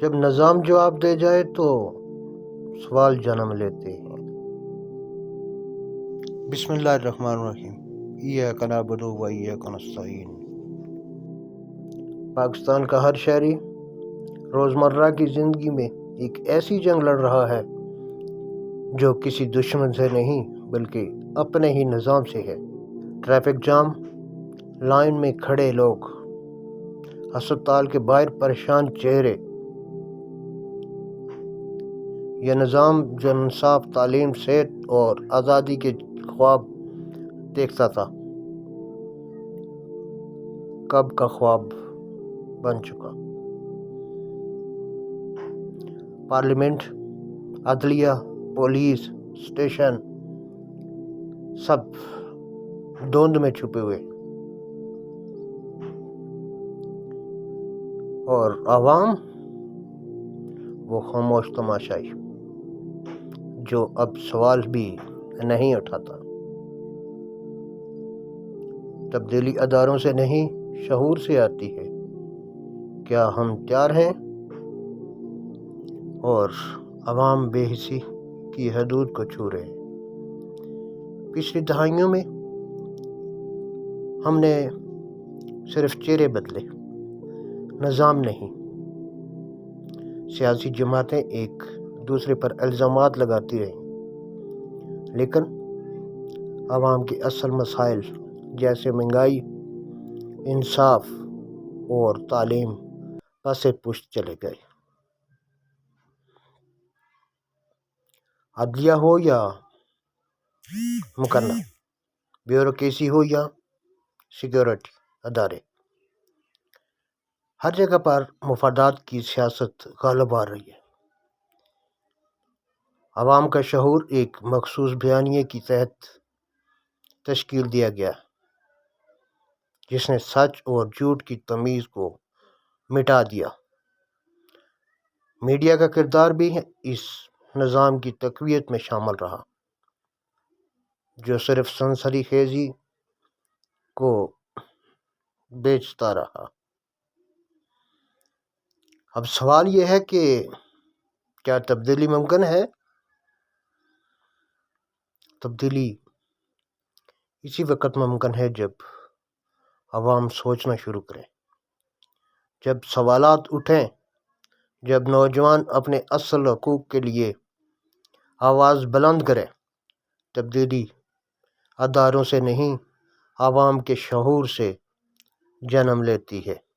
جب نظام جواب دے جائے تو سوال جنم لیتے ہیں۔ بسم اللہ الرحمن الرحیم۔ ایاک نعبد و ایاک نستعین۔ پاکستان کا ہر شہری روزمرہ کی زندگی میں ایک ایسی جنگ لڑ رہا ہے جو کسی دشمن سے نہیں بلکہ اپنے ہی نظام سے ہے۔ ٹریفک جام، لائن میں کھڑے لوگ، ہسپتال کے باہر پریشان چہرے۔ یہ نظام جو انصاف، تعلیم، صحت اور آزادی کے خواب دیکھتا تھا، کب کا خواب بن چکا۔ پارلیمنٹ، عدلیہ، پولیس اسٹیشن سب دھند میں چھپے ہوئے، اور عوام وہ خاموش تماشائی جو اب سوال بھی نہیں اٹھاتا۔ تبدیلی اداروں سے نہیں، شعور سے آتی ہے۔ کیا ہم تیار ہیں؟ اور عوام بے حسی کی حدود کو چھو رہے ہیں۔ پچھلی دہائیوں میں ہم نے صرف چہرے بدلے، نظام نہیں۔ سیاسی جماعتیں ایک دوسرے پر الزامات لگاتی رہیں، لیکن عوام کے اصل مسائل جیسے مہنگائی، انصاف اور تعلیم پس پشت چلے گئے۔ عدلیہ ہو یا مقننہ، بیوروکریسی ہو یا سیکورٹی ادارے، ہر جگہ پر مفادات کی سیاست غالب آ رہی ہے۔ عوام کا شعور ایک مخصوص بیانیے کے تحت تشکیل دیا گیا، جس نے سچ اور جھوٹ کی تمیز کو مٹا دیا۔ میڈیا کا کردار بھی اس نظام کی تقویت میں شامل رہا، جو صرف سنسنی خیزی کو بیچتا رہا۔ اب سوال یہ ہے کہ کیا تبدیلی ممکن ہے؟ تبدیلی اسی وقت ممکن ہے جب عوام سوچنا شروع کریں، جب سوالات اٹھیں، جب نوجوان اپنے اصل حقوق کے لیے آواز بلند کریں۔ تبدیلی اداروں سے نہیں، عوام کے شعور سے جنم لیتی ہے۔